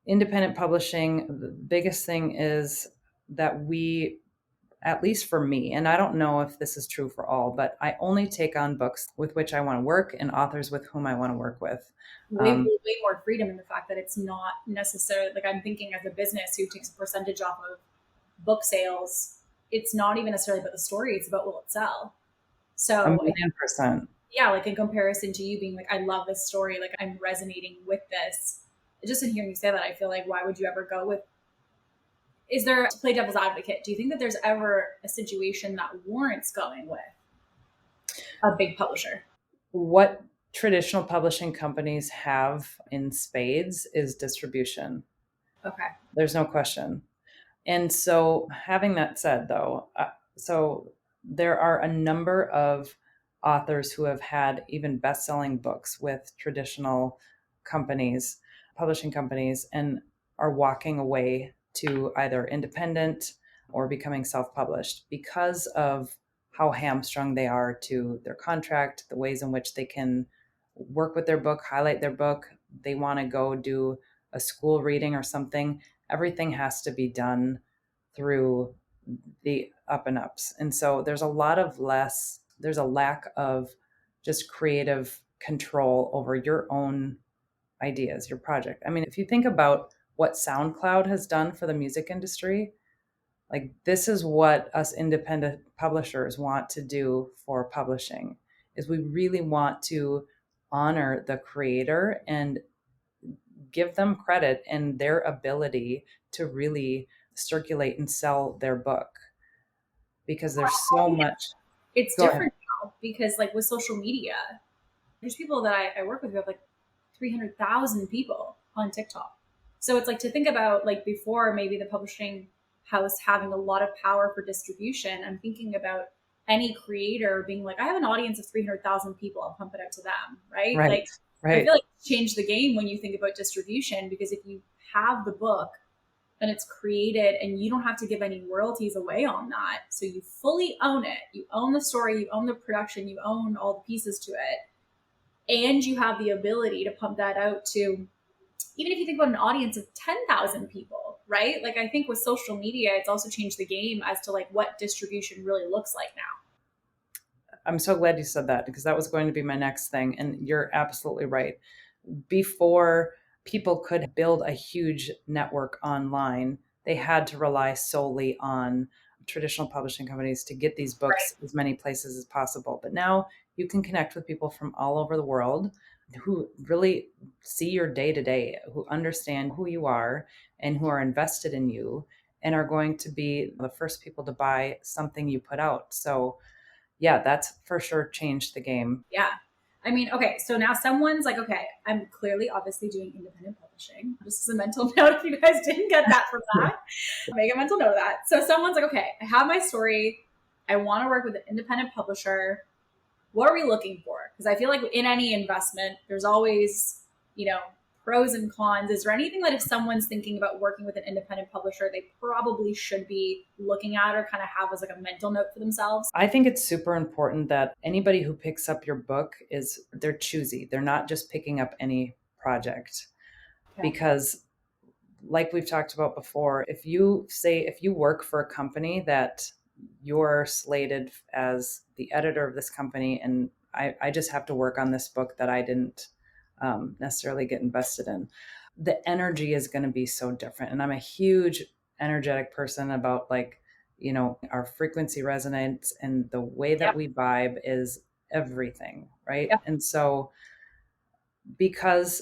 Independent publishing, the biggest thing is that we, at least for me, and I don't know if this is true for all, but I only take on books with which I want to work and authors with whom I want to work with. Way more freedom in the fact that it's not necessarily like I'm thinking as a business who takes a percentage off of book sales. It's not even necessarily about the story, it's about will it sell. A So million percent. yeah, like in comparison to you being like, I love this story, like I'm resonating with this. Just in hearing you say that, I feel like why would you ever go with, is there, to play devil's advocate, do you think that there's ever a situation that warrants going with a big publisher? What traditional publishing companies have in spades is distribution. Okay. There's no question. And so, having that said, though, So there are a number of authors who have had even best-selling books with traditional companies, publishing companies, and are walking away to either independent or becoming self-published because of how hamstrung they are to their contract, the ways in which they can work with their book, highlight their book. They want to go do a school reading or something. Everything has to be done through the up and ups. And so there's a lack of just creative control over your own ideas, your project. I mean, if you think about what SoundCloud has done for the music industry, like this is what us independent publishers want to do for publishing is we really want to honor the creator and give them credit in their ability to really circulate and sell their book because there's so much. It's Go ahead. different now because like with social media, there's people that I work with who have like 300,000 people on TikTok. So it's like to think about like before maybe the publishing house having a lot of power for distribution. I'm thinking about any creator being like, I have an audience of 300,000 people. I'll pump it out to them. Right. Right. Like, I Right. feel like it's changed the game when you think about distribution, because if you have the book and it's created and you don't have to give any royalties away on that. So you fully own it. You own the story, you own the production, you own all the pieces to it. And you have the ability to pump that out to, even if you think about an audience of 10,000 people, right? Like I think with social media, it's also changed the game as to like what distribution really looks like now. I'm so glad you said that because that was going to be my next thing. And you're absolutely right. Before people could build a huge network online, they had to rely solely on traditional publishing companies to get these books Right. as many places as possible. But now you can connect with people from all over the world who really see your day to day, who understand who you are and who are invested in you and are going to be the first people to buy something you put out. So yeah, that's for sure changed the game. Yeah. I mean, okay, so now someone's like, okay, I'm clearly obviously doing independent publishing. Just as a mental note, if you guys didn't get that from that, make a mental note of that. So someone's like, okay, I have my story. I want to work with an independent publisher. What are we looking for? Because I feel like in any investment, there's always, pros and cons. Is there anything that if someone's thinking about working with an independent publisher, they probably should be looking at or kind of have as like a mental note for themselves? I think it's super important that anybody who picks up your book they're choosy. They're not just picking up any project Okay. because like we've talked about before, if you work for a company that you're slated as the editor of this company and I just have to work on this book that I didn't necessarily get invested in, the energy is going to be so different. And I'm a huge energetic person about our frequency resonance and the way that Yep. we vibe is everything, right? Yep. And so because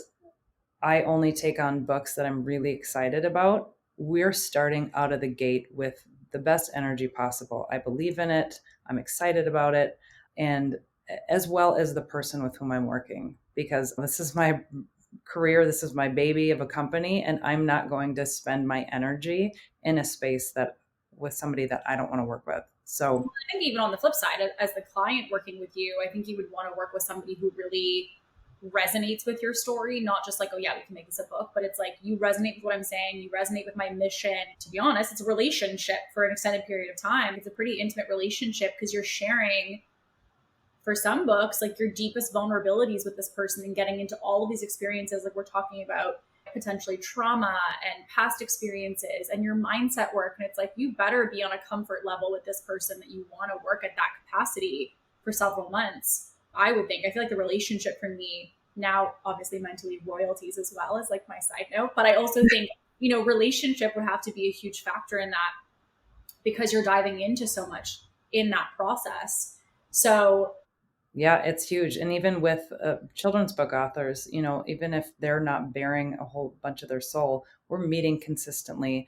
I only take on books that I'm really excited about, we're starting out of the gate with the best energy possible. I believe in it. I'm excited about it. And as well as the person with whom I'm working, because this is my career, this is my baby of a company, and I'm not going to spend my energy in a space that with somebody that I don't want to work with. So I think even on the flip side, as the client working with you, I think you would want to work with somebody who really resonates with your story, not just like, oh yeah, we can make this a book, but it's like you resonate with what I'm saying, you resonate with my mission. To be honest, it's a relationship for an extended period of time. It's a pretty intimate relationship because you're sharing, for some books, like your deepest vulnerabilities with this person and getting into all of these experiences, like we're talking about potentially trauma and past experiences and your mindset work. And it's like, you better be on a comfort level with this person that you want to work at that capacity for several months. I would think. I feel like the relationship for me now, obviously mentally royalties as well as like my side note, but I also think, relationship would have to be a huge factor in that because you're diving into so much in that process. So yeah, it's huge. And even with children's book authors, even if they're not bearing a whole bunch of their soul, we're meeting consistently,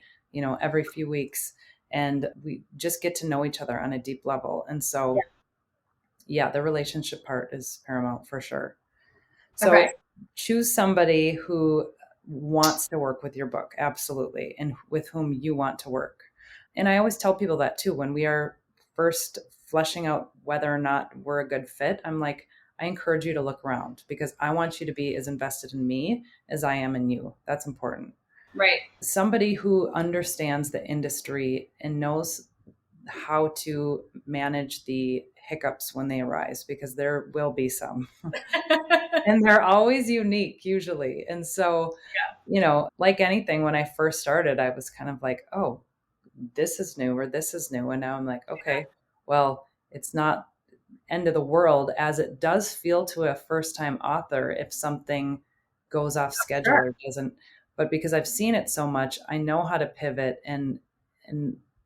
every few weeks. And we just get to know each other on a deep level. And so, yeah, the relationship part is paramount for sure. So okay. choose somebody who wants to work with your book, absolutely, and with whom you want to work. And I always tell people that too, when we are first fleshing out whether or not we're a good fit, I'm like, I encourage you to look around because I want you to be as invested in me as I am in you. That's important. Right. Somebody who understands the industry and knows how to manage the hiccups when they arise, because there will be some. And they're always unique usually. And so, like anything, when I first started, I was kind of like, oh, this is new or this is new. And now I'm like, okay, well, it's not end of the world, as it does feel to a first time author if something goes off schedule or doesn't. But because I've seen it so much, I know how to pivot and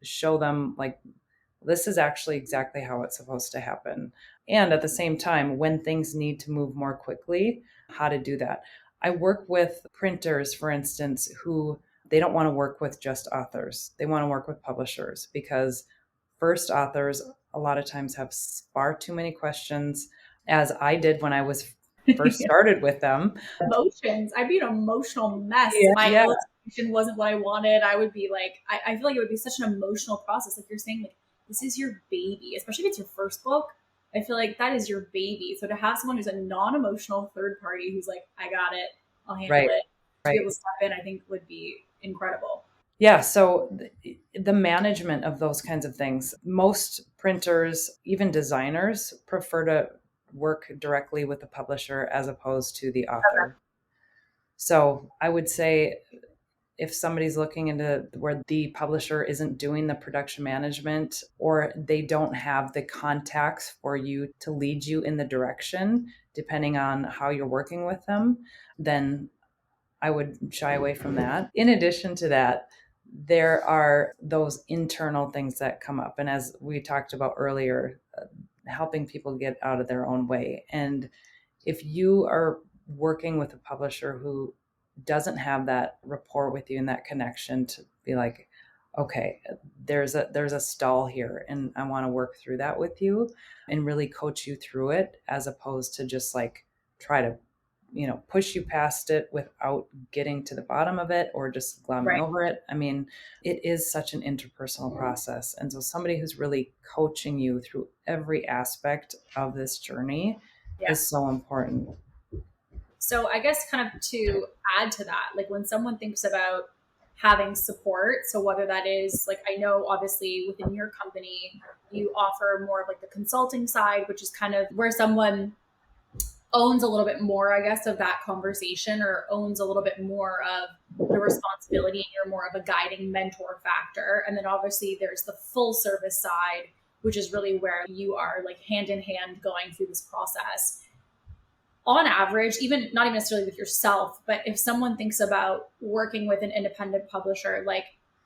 show them like, this is actually exactly how it's supposed to happen. And at the same time, when things need to move more quickly, how to do that. I work with printers, for instance, who they don't want to work with just authors. They want to work with publishers because first authors a lot of times have far too many questions, as I did when I was first started with them. Emotions. I'd be an emotional mess. If my illustration wasn't what I wanted, I would be like, I feel like it would be such an emotional process. Like you're saying, like, this is your baby, especially if it's your first book. I feel like that is your baby. So to have someone who's a non-emotional third party who's like, I got it, I'll handle it, to be able to step in, I think would be incredible. Yeah. So the management of those kinds of things, most printers, even designers, prefer to work directly with the publisher as opposed to the author. Okay. So I would say if somebody's looking into where the publisher isn't doing the production management or they don't have the contacts for you to lead you in the direction, depending on how you're working with them, then I would shy away from that. In addition to that, there are those internal things that come up. And as we talked about earlier, helping people get out of their own way. And if you are working with a publisher who doesn't have that rapport with you and that connection to be like, okay, there's a stall here and I want to work through that with you and really coach you through it, as opposed to just like try to, push you past it without getting to the bottom of it or just glomming over it. I mean, it is such an interpersonal process. And so somebody who's really coaching you through every aspect of this journey is so important. So I guess kind of to add to that, like when someone thinks about having support, so whether that is like, I know obviously within your company, you offer more of like the consulting side, which is kind of where someone owns a little bit more, I guess, of that conversation or owns a little bit more of the responsibility and you're more of a guiding mentor factor. And then obviously there's the full service side, which is really where you are like hand in hand going through this process. On average, even not even necessarily with yourself, but if someone thinks about working with an independent publisher, like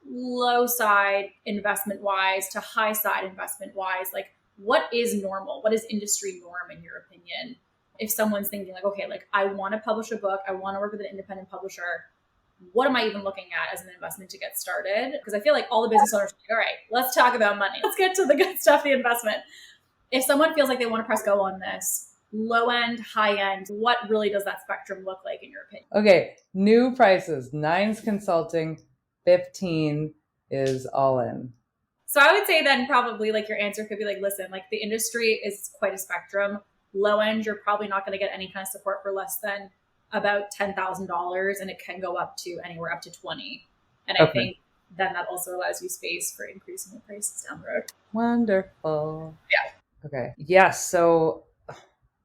low side investment wise to high side investment wise, like what is normal? What is industry norm in your opinion? If someone's thinking like, okay, like I want to publish a book, I want to work with an independent publisher, what am I even looking at as an investment to get started? Because I feel like all the business owners are like, all right, let's talk about money. Let's get to the good stuff, the investment. If someone feels like they want to press go on this, low end, high end, what really does that spectrum look like in your opinion? Okay, new prices. 9's consulting, 15 is all in. So I would say then probably like your answer could be like, listen, like the industry is quite a spectrum. Low end, you're probably not going to get any kind of support for less than about $10,000, and it can go up to anywhere up to 20. And I think then that also allows you space for increasing the prices down the road. Wonderful. Yeah. Okay. Yes. So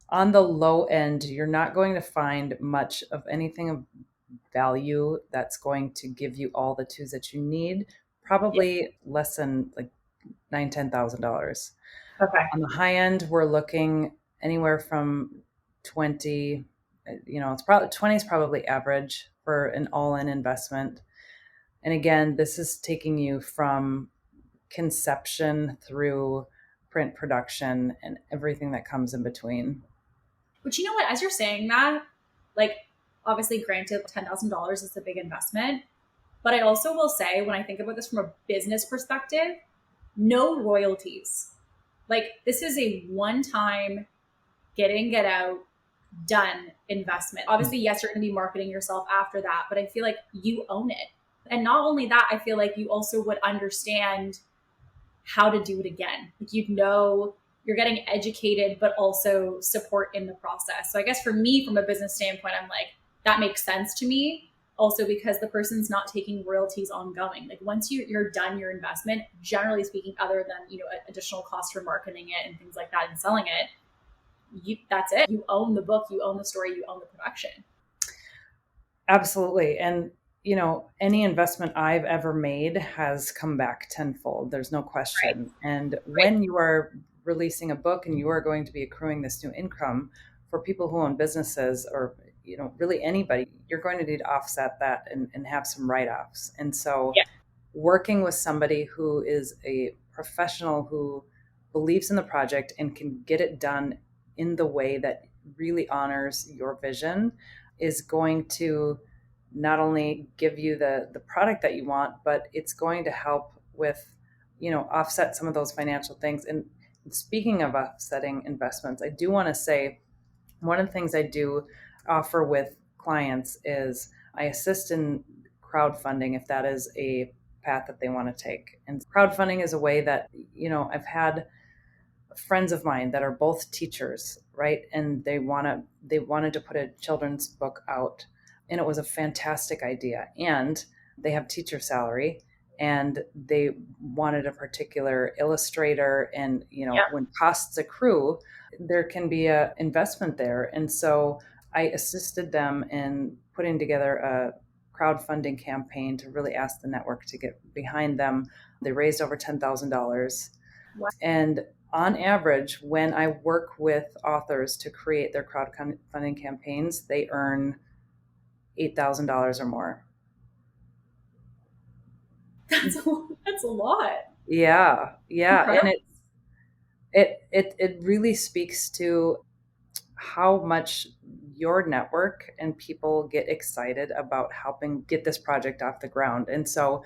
on the low end, you're not going to find much of anything of value that's going to give you all the tools that you need. Probably less than like $9,000, $10,000. Okay. On the high end, we're looking anywhere from 20. It's probably 20 is probably average for an all-in investment. And again, this is taking you from conception through print production and everything that comes in between. But you know what? As you're saying that, like obviously granted $10,000 is a big investment, but I also will say when I think about this from a business perspective, no royalties. Like this is a one-time get in, get out, done investment. Obviously, yes, you're going to be marketing yourself after that, but I feel like you own it. And not only that, I feel like you also would understand how to do it again. Like, you're getting educated, but also support in the process. So I guess for me, from a business standpoint, I'm like, that makes sense to me. Also, because the person's not taking royalties ongoing. Like, once you're done your investment, generally speaking, other than, additional costs for marketing it and things like that and selling it, that's it. You own the book, you own the story, you own the production. Absolutely. And, any investment I've ever made has come back tenfold. There's no question. Right. And when you are releasing a book and you are going to be accruing this new income, for people who own businesses, or, really anybody, you're going to need to offset that and have some write-offs. And so working with somebody who is a professional who believes in the project and can get it done in the way that really honors your vision is going to not only give you the product that you want, but it's going to help with, offset some of those financial things. And speaking of offsetting investments, I do want to say one of the things I do offer with clients is I assist in crowdfunding if that is a path that they want to take. And crowdfunding is a way that, I've had friends of mine that are both teachers, right? And they wanted to put a children's book out, and it was a fantastic idea. And they have teacher salary, and they wanted a particular illustrator, and when costs accrue, there can be a investment there. And so I assisted them in putting together a crowdfunding campaign to really ask the network to get behind them. They raised over $10,000. Wow. And on average, when I work with authors to create their crowdfunding campaigns, they earn $8,000 or more. That's a lot. Yeah. Incredible. And it really speaks to how much your network and people get excited about helping get this project off the ground. And so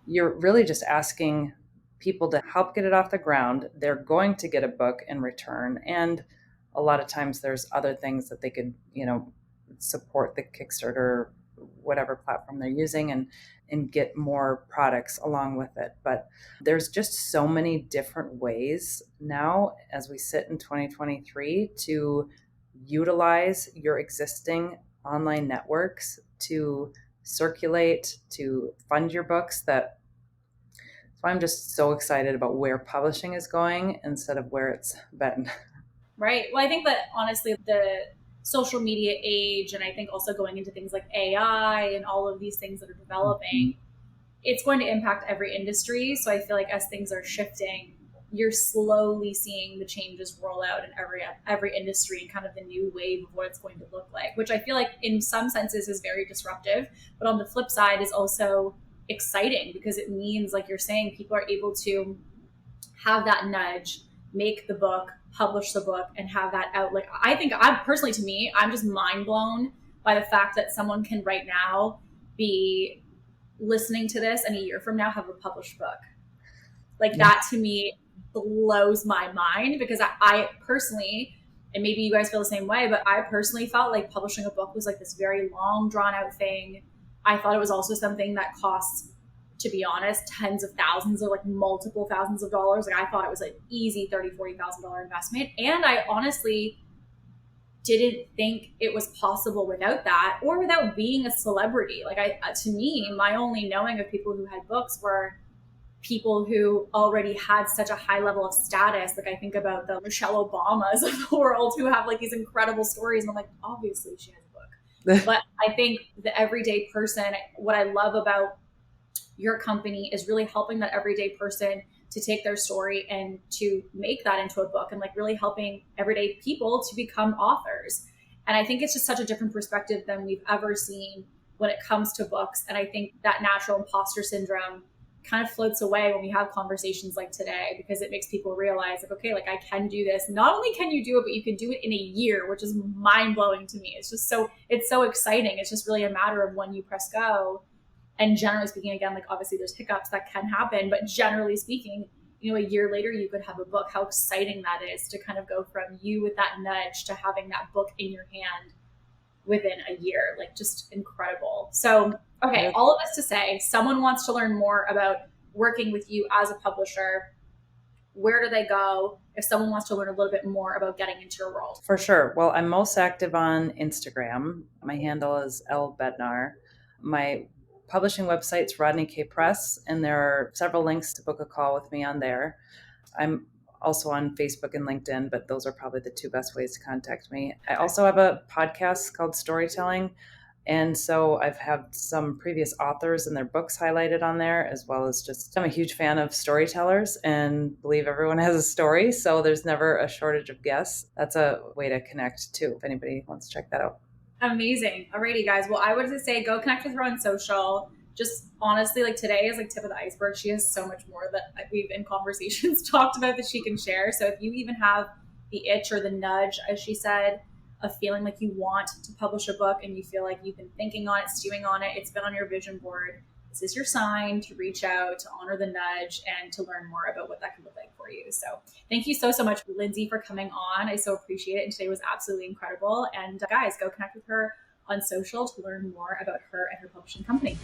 you're really just asking people to help get it off the ground. They're going to get a book in return. And a lot of times there's other things that they could, support the Kickstarter, whatever platform they're using, and get more products along with it. But there's just so many different ways now, as we sit in 2023, to utilize your existing online networks to circulate, to fund your books. So I'm just so excited about where publishing is going instead of where it's been. Right. Well, I think that honestly, the social media age, and I think also going into things like AI and all of these things that are developing, it's going to impact every industry. So I feel like as things are shifting, you're slowly seeing the changes roll out in every industry and kind of the new wave of what it's going to look like, which I feel like in some senses is very disruptive, but on the flip side is also exciting because it means, like you're saying, people are able to have that nudge, make the book, publish the book, and have that out. Like, I think to me, I'm just mind blown by the fact that someone can right now be listening to this and a year from now have a published book. Like that to me blows my mind, because I personally, and maybe you guys feel the same way, but I personally felt like publishing a book was like this very long drawn out thing. I thought it was also something that costs, to be honest, tens of thousands or like multiple thousands of dollars. Like I thought it was an easy $30,000-$40,000 investment. And I honestly didn't think it was possible without that, or without being a celebrity. Like to me, my only knowing of people who had books were people who already had such a high level of status. Like I think about the Michelle Obamas of the world who have like these incredible stories. And I'm like, obviously she has a book. But I think the everyday person, what I love about your company is really helping that everyday person to take their story and to make that into a book, and like really helping everyday people to become authors. And I think it's just such a different perspective than we've ever seen when it comes to books. And I think that natural imposter syndrome kind of floats away when we have conversations like today, because it makes people realize like, okay, like I can do this. Not only can you do it, but you can do it in a year, which is mind blowing to me. It's so exciting. It's just really a matter of when you press go. And generally speaking, again, like obviously there's hiccups that can happen, but generally speaking, a year later you could have a book. How exciting that is to kind of go from you with that nudge to having that book in your hand within a year. Like just incredible. So, okay, all of this to say, someone wants to learn more about working with you as a publisher. where do they go if someone wants to learn a little bit more about getting into your world? For sure. Well, I'm most active on Instagram. My handle is L Bednar. My publishing website's Rodney K Press, and there are several links to book a call with me on there. I'm also on Facebook and LinkedIn, but those are probably the two best ways to contact me. I also have a podcast called Storytelling. And so I've had some previous authors and their books highlighted on there, as well as just I'm a huge fan of storytellers and believe everyone has a story. So there's never a shortage of guests. That's a way to connect too, if anybody wants to check that out. Amazing. Alrighty, guys. Well, I would just say go connect with her on social. Just honestly, like today is like tip of the iceberg. She has so much more that we've in conversations talked about that she can share. So if you even have the itch or the nudge, as she said, of feeling like you want to publish a book and you feel like you've been thinking on it, stewing on it, it's been on your vision board, this is your sign to reach out, to honor the nudge, and to learn more about what that can look like for you. So thank you so much, Lindsay, for coming on. I so appreciate it. And today was absolutely incredible. And guys, go connect with her on social to learn more about her and her publishing company.